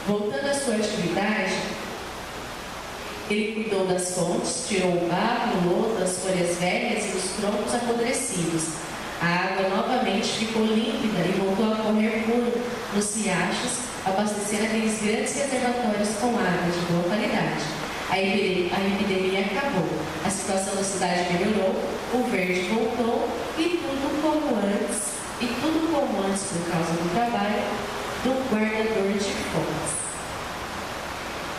Voltando à sua atividade, ele cuidou das fontes, tirou o barro, o lodo, as folhas velhas e os troncos apodrecidos. A água novamente ficou límpida e voltou a correr puro nos riachos, abastecendo aqueles grandes reservatórios com água de boa qualidade. A epidemia acabou, a situação da cidade melhorou, o verde voltou e tudo como antes por causa do trabalho do guardador de fontes.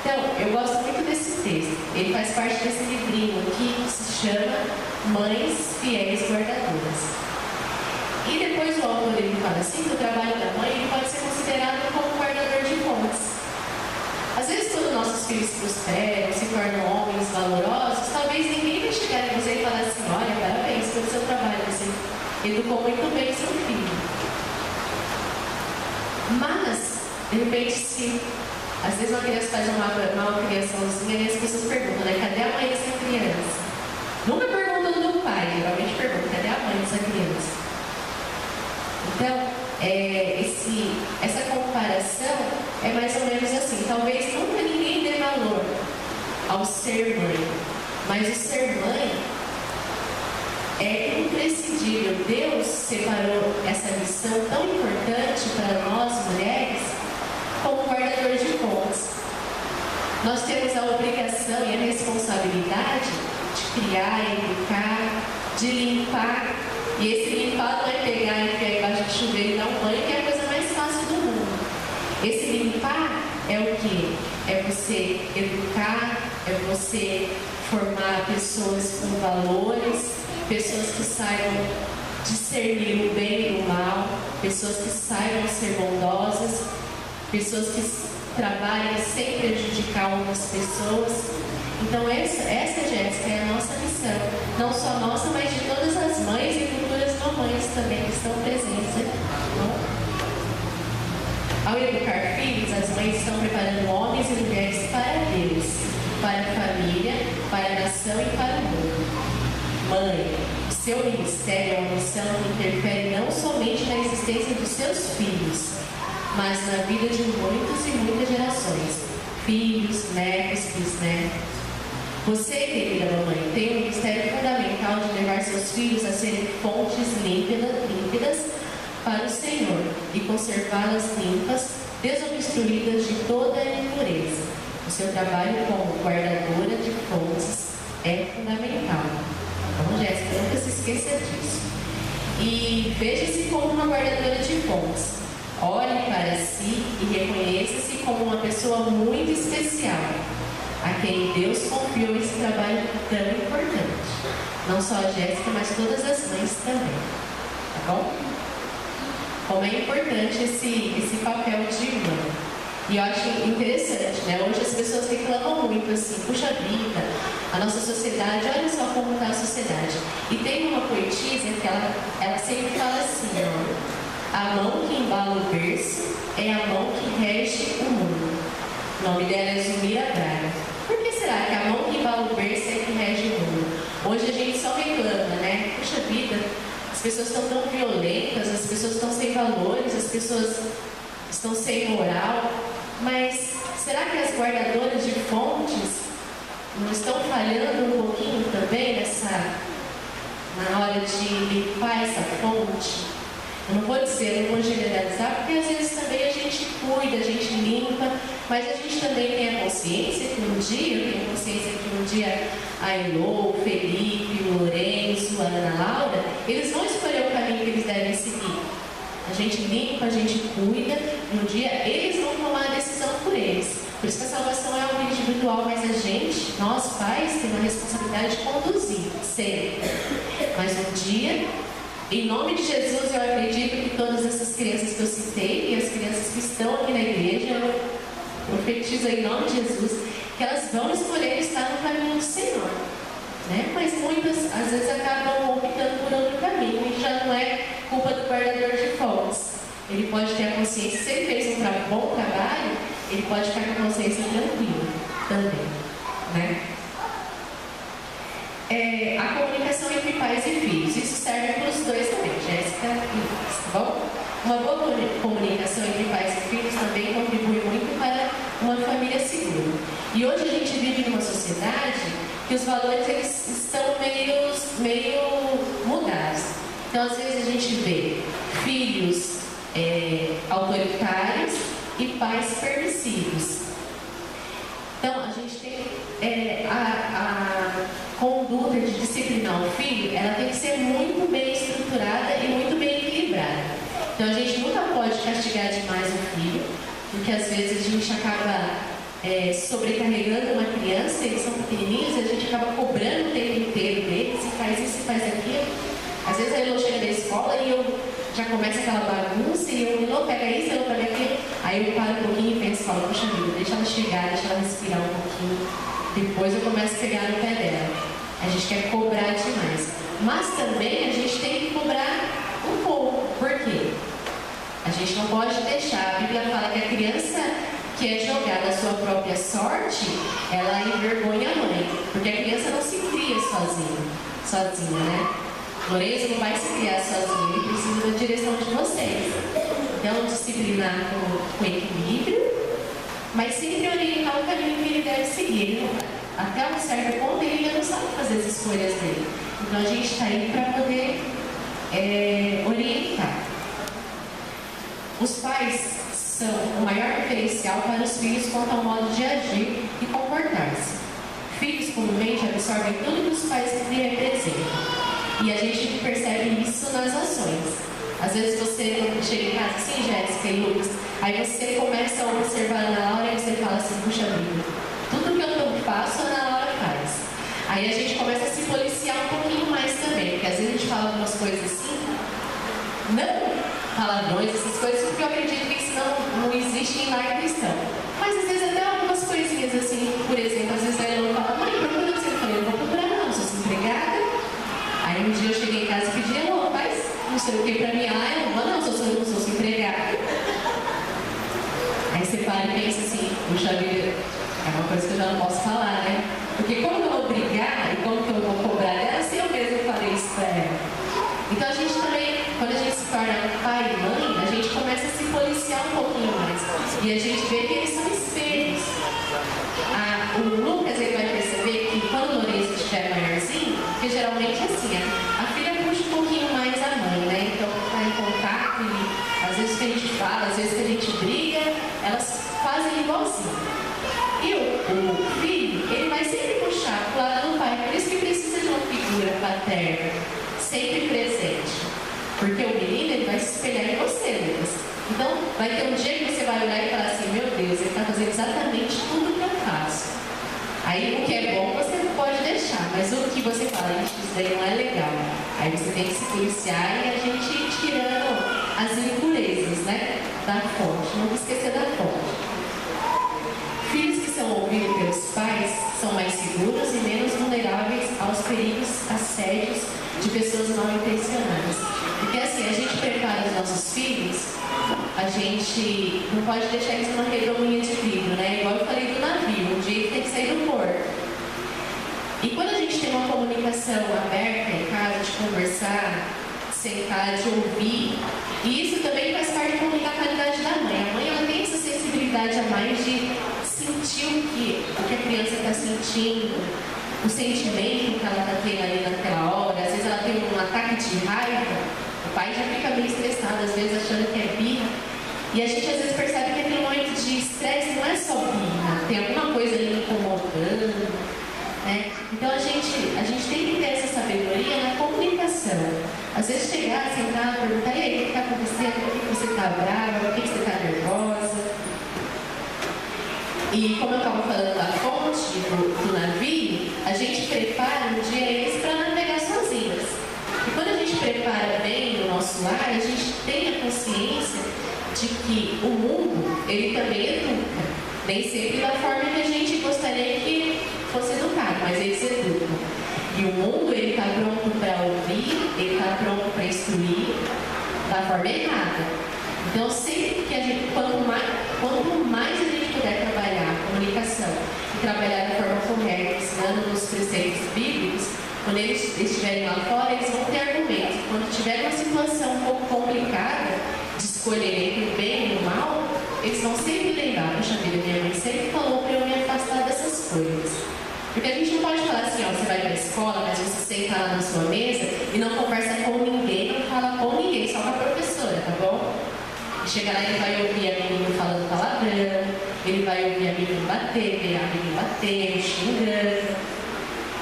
Então, eu gosto muito desse texto. Ele faz parte desse livrinho aqui que se chama Mães Fiéis Guardadoras. E depois o autor ele fala assim que o trabalho da mãe ele pode ser considerado como guardador de fontes. Às vezes, quando nossos filhos prosperam, se tornam homens valorosos, talvez ninguém vai chegar em você e falar assim: olha, parabéns pelo seu trabalho, você educou muito bem seu filho. Mas, de repente, se às vezes uma criança faz uma criaçãozinha e as pessoas perguntam, né? Cadê a mãe dessa criança? Nunca perguntam do pai, geralmente perguntam, cadê a mãe dessa criança? Então, essa comparação é mais ou menos assim. Talvez nunca ninguém dê valor ao ser mãe, mas o ser mãe é imprescindível. Deus separou essa missão tão importante para nós, mulheres, como guardador de fontes. Nós temos a obrigação e a responsabilidade de criar, educar, de limpar. E esse limpar não é pegar e enfiar embaixo do chuveiro e dar um banho, que é a coisa mais fácil do mundo. Esse limpar é o quê? É você educar, é você formar pessoas com valores, pessoas que saibam discernir o bem e o mal, pessoas que saibam ser bondosas, pessoas que trabalhem sem prejudicar outras pessoas. Então essa Jéssica, é a nossa missão, não só nossa, mas de todas as mães e futuras mamães também que estão presentes aqui. Ao educar filhos, as mães estão preparando homens e mulheres para Deus, para a família, para a nação e para o mundo. Mãe, o seu ministério é uma missão que interfere não somente na existência dos seus filhos, mas na vida de muitos e muitas gerações, filhos, netos, bisnetos. Você, querida mamãe, tem um ministério fundamental de levar seus filhos a serem fontes límpidas para o Senhor e conservá-las limpas, desobstruídas de toda a impureza. O seu trabalho como guardadora de fontes é fundamental. Então, Jéssica, nunca se esqueça disso. E veja-se como uma guardadora de fontes. Olhe para si e reconheça-se como uma pessoa muito especial, a quem Deus confiou esse trabalho tão importante. Não só a Jéssica, mas todas as mães também. Tá bom? Como é importante esse papel de mãe. E eu acho interessante, né? Hoje as pessoas reclamam muito assim, puxa vida, a nossa sociedade, olha só como está a sociedade. E tem uma poetisa que ela sempre fala assim, ó: a mão que embala o berço é a mão que rege o mundo. O nome dela é Zumira Braga. Por que será que a mão que embala o berço é que rege o mundo? Hoje a gente só reclama, né? Puxa vida, as pessoas estão tão violentas, as pessoas estão sem valores, as pessoas estão sem moral. Mas será que as guardadoras de fontes não estão falhando um pouquinho também na hora de limpar essa fonte? Eu não vou dizer, não vou generalizar, porque às vezes também a gente cuida, a gente limpa, mas a gente também tem a consciência que um dia, eu tenho consciência que um dia a Elô, o Felipe, o Lourenço, a Ana Laura, eles vão escolher o caminho que eles devem seguir. A gente limpa, a gente cuida, e um dia eles vão tomar a decisão por eles. Por isso que a salvação é algo individual, mas a gente, nós pais, temos a responsabilidade de conduzir, sempre. Mas um dia, em nome de Jesus, eu acredito que todas essas crianças que eu citei, e as crianças que estão aqui na igreja, eu profetizo em nome de Jesus, que elas vão escolher estar no caminho do Senhor. Né? Mas muitas, às vezes, acabam optando por outro caminho, e já não é culpa do guardador de fontes. Ele pode ter a consciência, se ele fez um bom trabalho, ele pode ficar com a consciência tranquila também. Né? A comunicação entre pais e filhos, isso serve para os dois também, Jéssica e Lucas, tá bom? Uma boa comunicação entre pais e filhos também contribui muito para uma família segura. E hoje a gente vive numa sociedade que os valores eles estão meio mudados. Então, às vezes a gente vê filhos autoritários e pais permissivos. Então, a gente tem a conduta de disciplinar o filho, ela tem que ser muito bem estruturada e muito bem equilibrada. Então, a gente nunca pode castigar demais o filho, porque às vezes a gente acaba sobrecarregando uma criança, eles são pequenininhos, e a gente acaba cobrando o tempo inteiro deles, e faz isso e faz aquilo. Às vezes a Elô chega da escola e eu já começa aquela bagunça, e eu, Elô, pega isso, Elô, pega aquilo. Aí eu paro um pouquinho e penso, falo, poxa vida, deixa ela chegar, deixa ela respirar um pouquinho. Depois eu começo a pegar no pé dela. A gente quer cobrar demais. Mas também a gente tem que cobrar um pouco. Por quê? A gente não pode deixar. A Bíblia fala que a criança que é jogada à sua própria sorte, ela envergonha a mãe. Porque a criança não se cria sozinha, né? Lourenço não vai se criar sozinho, ele precisa da direção de vocês. Então, disciplinar com equilíbrio, mas sempre orientar o caminho que ele deve seguir. Até um certo ponto, ele ainda não sabe fazer as escolhas dele. Então, a gente está aí para poder orientar. Os pais são o maior diferencial para os filhos quanto ao modo de agir e comportar-se. Filhos comumente absorvem tudo que os pais lhe representam. E a gente percebe isso nas ações. Às vezes você chega em casa assim, Jéssica e Lucas, aí você começa a observar a Ana Laura e você fala assim, puxa vida, tudo que eu faço a Ana Laura faz. Aí a gente começa a se policiar um pouquinho mais também, porque às vezes a gente fala algumas coisas assim, não palavrões, essas coisas, porque eu acredito que isso não existe em lar cristão. Mas às vezes até algumas coisinhas assim, por exemplo, às vezes a Ana fala, mãe, procura você. Eu falei, eu vou procurar não, sou desempregada. Aí um dia eu cheguei em casa e pedi, Elô, faz não sei o que pra mim. Ah, eu não vou não, não sou empregada. Aí você para e pensa assim, puxa vida, é uma coisa que eu já não posso falar, né? Porque como eu vou brigar e como que eu vou cobrar dela se eu mesmo falei isso pra ela? Então a gente também, quando a gente se torna pai e mãe, a gente começa a se policiar um pouquinho mais. E a gente vê que eles são espelhos. O Lucas ele vai perceber que quando o Lourenço estiver maiorzinho, porque geralmente é assim, a filha puxa um pouquinho mais a mãe, né? Então está em contato e às vezes que a gente fala, às vezes que a gente briga, elas fazem igualzinho. E o filho, ele vai sempre puxar pro lado do pai, por isso que precisa de uma figura paterna, sempre presente. Porque o menino, ele vai se espelhar em você, Lucas. Então, vai ter um dia que você vai olhar e falar assim, meu Deus, ele está fazendo exatamente tudo o que eu faço. Aí, o que é bom, você pode deixar, mas o que você fala, isso daí não é legal. Aí você tem que se policiar e a gente ir tirando as impurezas, né, da fonte, não esquecer da fonte. Filhos que são ouvidos pelos pais são mais seguros e menos vulneráveis aos perigos, assédios de pessoas mal intencionadas. Porque assim, a gente prepara os nossos filhos, a gente não pode deixar eles numa redominha de vidro, né? Igual eu falei do navio, um dia ele tem que sair do porto. E quando a gente tem uma comunicação aberta em casa, de conversar, sentar, de ouvir, e isso também faz parte da qualidade da mãe. A mãe ela tem essa sensibilidade a mais de sentir o que a criança está sentindo, o sentimento que ela está tendo ali naquela hora. Às vezes ela tem um ataque de raiva, o pai já fica meio estressado, às vezes achando que é birra. E a gente às vezes percebe que aquele momento de estresse não é só birra, tem alguma coisa ali incomodando, né? Então a gente tem que ter essa sabedoria na comunicação. Às vezes chegar, sentar, perguntar, e aí, o que está acontecendo? Por que você está brava? Por que você está nervosa? E como eu estava falando da fonte do navio, a gente prepara um dia esse para navegar sozinhas. E quando a gente prepara bem o nosso lar, a gente tem a consciência de que o mundo, ele também educa. Nem sempre da forma que a gente gostaria que fosse educado, mas eles educam. E o mundo, ele está pronto para ouvir, ele está pronto para instruir da forma errada. Então, sempre que a gente, quanto mais a gente puder trabalhar a comunicação e trabalhar da forma correta, ensinando os preceitos bíblicos, quando eles estiverem lá fora, eles vão ter argumentos. Quando tiver uma situação um pouco complicada de escolher entre o bem e o mal, eles vão sempre lembrar, puxa vida, minha mãe sempre falou para eu me afastar dessas coisas. Porque a gente não pode falar assim, ó, você vai para a escola, mas você senta lá na sua mesa e não conversa com ninguém, não fala com ninguém, só com a professora, tá bom? E chega lá e ele vai ouvir amiguinho falando palavrão, ele vai ouvir amiguinho bater, xingando.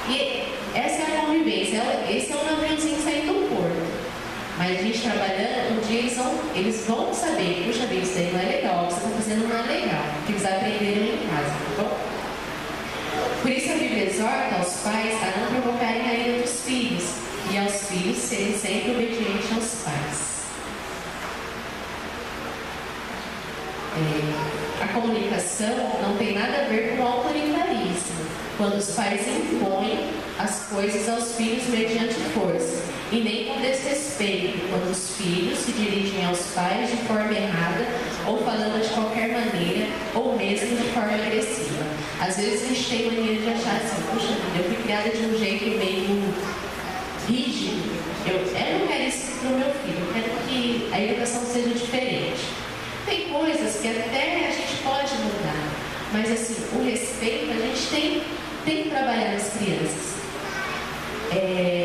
E essa é a convivência, esse é um naviozinho saindo do porto. Mas a gente trabalhando, um dia eles vão saber, puxa vida, isso aí não é legal, o que você está fazendo não é legal, porque eles aprenderam em casa, tá bom? Por isso a Bíblia exorta aos pais a não provocarem a ira dos filhos e aos filhos serem sempre obedientes aos pais. A comunicação não tem nada a ver com autoritarismo, quando os pais impõem as coisas aos filhos mediante força, e nem com desrespeito, quando os filhos se dirigem aos pais de forma errada, ou falando de qualquer maneira, ou mesmo de forma agressiva. Às vezes a gente tem mania de achar assim, puxa, eu fui criada de um jeito meio rígido, eu não quero isso para o meu filho, eu quero que a educação seja diferente. Tem coisas que até a gente pode mudar, mas assim, o respeito a gente tem que trabalhar nas crianças.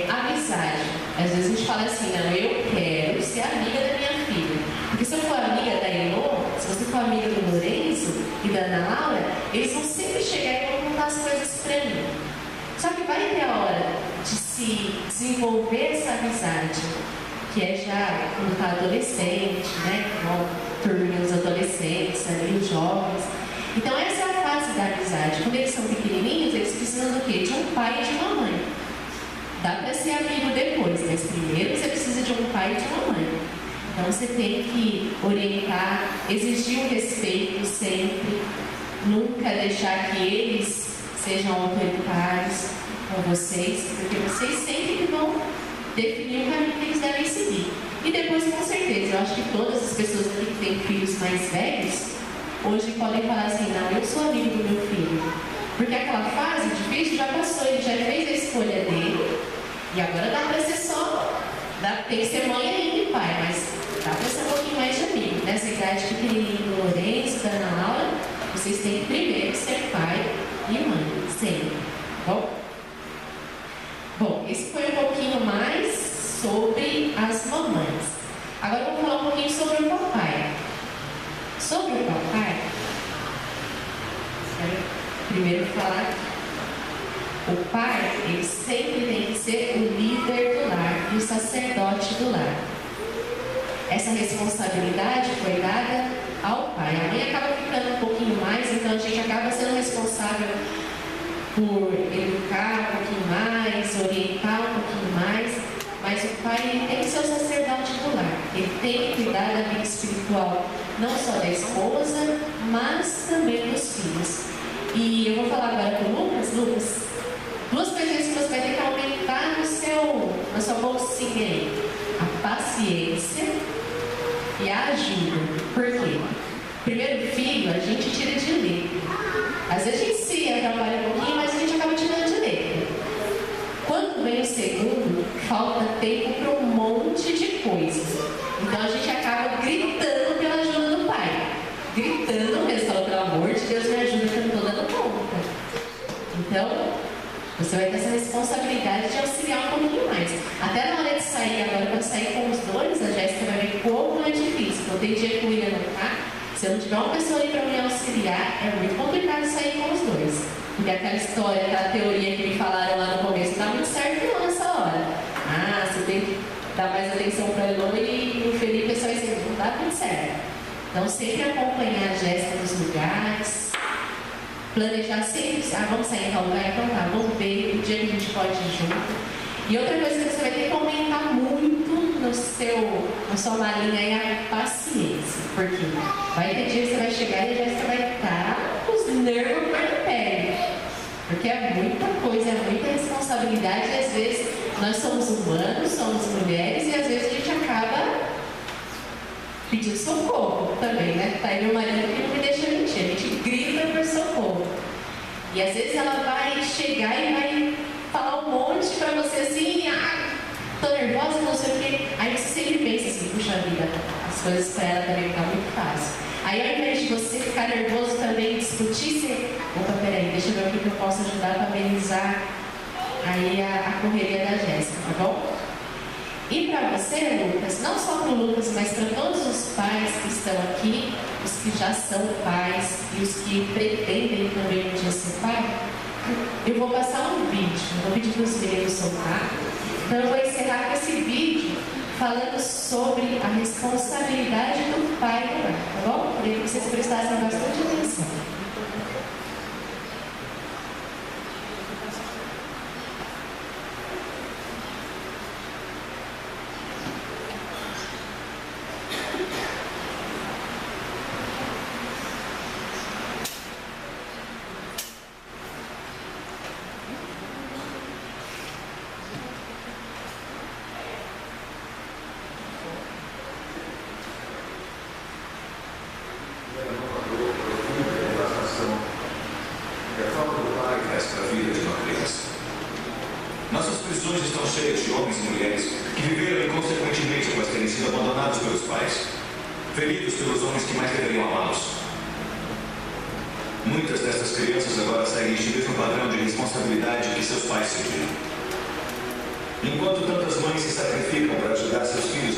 Amizade. Às vezes a gente fala assim, não, eu quero ser amiga da minha filha. Porque se eu for amiga da Elô, se você for amiga do Lourenço e da Ana Laura, eles vão sempre chegar e vão contar as coisas pra mim. Só que vai ter a hora de se desenvolver essa amizade, que é já quando está adolescente, né? Turminha dos adolescentes, ali, os jovens. Então essa é a fase da amizade. Quando eles são pequenininhos, eles precisam do quê? De um pai e de uma mãe. Dá para ser amigo depois, mas primeiro você precisa de um pai e de uma mãe. Então você tem que orientar, exigir o respeito sempre, nunca deixar que eles sejam autoritários com vocês, porque vocês sempre vão definir o caminho que eles devem seguir. E depois, com certeza, eu acho que todas as pessoas aqui que têm filhos mais velhos, hoje podem falar assim, não, eu sou amigo do meu filho. Porque aquela fase difícil já passou, ele já fez a escolha dele, e agora dá para ser só, tem que ser mãe ainda e pai, mas dá para ser um pouquinho mais de amigo. Nessa idade pequenininha do Lourenço, da Ana Laura, vocês têm que primeiro ser pai e mãe, sempre. Bom, esse foi um pouquinho mais sobre as mamães. Agora eu vou falar um pouquinho sobre o papai. Sobre o papai, quero primeiro falar que o pai, ele sempre tem que ser o líder do lar e o sacerdote do lar. Essa responsabilidade foi dada ao pai. A mãe acaba ficando um pouquinho mais, então a gente acaba sendo responsável por educar um pouquinho mais, orientar um pouquinho mais, mas o pai ele tem que ser o sacerdote do lar. Ele tem que cuidar da vida espiritual, não só da esposa, mas também dos filhos. E eu vou falar agora com o Lucas. Lucas, duas coisas que você vai ter que aumentar na sua bolsinha aí: a paciência e a ajuda. Por quê? Primeiro filho, a gente tira de letra. Às vezes a gente se atrapalha um pouquinho, mas a gente acaba tirando de letra. Quando vem o segundo, falta tempo para um monte de coisa. Então a gente acaba gritando pela ajuda do pai. Gritando, restando, pelo amor de Deus, me ajuda que eu não estou dando conta. Então, você vai ter essa responsabilidade de auxiliar um pouquinho mais. Até na hora de sair, agora quando sair com os dois, a Jéssica vai ver como é difícil. Então tem dia que o William não está. Se eu não tiver uma pessoa ali para me auxiliar, é muito complicado sair com os dois. Porque aquela história, aquela teoria que me falaram lá no começo, não está muito certo não nessa hora. Ah, você tem que dar mais atenção para a Elô e o Felipe é só isso, não dá muito certo. Então sempre acompanhar a Jéssica nos lugares, planejar sempre, vamos sair em tal lugar, então tá, vamos ver o dia que a gente pode ir junto. E outra coisa que você vai ter que aumentar muito na sua malinha é a paciência. Porque vai ter dia que você vai chegar e a Jéssica vai estar com os nervos por da pele. Porque é muita coisa, é muita responsabilidade e às vezes nós somos humanos, somos mulheres e às vezes a gente acaba pedindo socorro também, né? Tá aí meu marido que não me deixa mentir, a gente grita por socorro. E às vezes ela vai chegar e vai falar um monte pra você assim, tô nervosa, não sei o quê. Aí você sempre pensa assim, puxa vida, as coisas pra ela também tá muito fácil. Aí Aí, ao invés de você ficar nervoso também, discutir, você... Opa, peraí, deixa eu ver o que eu posso ajudar para amenizar aí a correria da Jéssica, tá bom? E para você, Lucas, não só para o Lucas, mas para todos os pais que estão aqui, os que já são pais e os que pretendem também um dia ser pai, eu vou passar um vídeo, vou pedir para os meninos soltar. Então eu vou encerrar com esse vídeo falando sobre a responsabilidade do pai no lar, tá bom? Queria que vocês prestassem bastante atenção. Nossas prisões estão cheias de homens e mulheres que viveram inconsequentemente após terem sido abandonados pelos pais, feridos pelos homens que mais deveriam amá-los. Muitas dessas crianças agora seguem este mesmo padrão de responsabilidade que seus pais seguiram. Enquanto tantas mães se sacrificam para ajudar seus filhos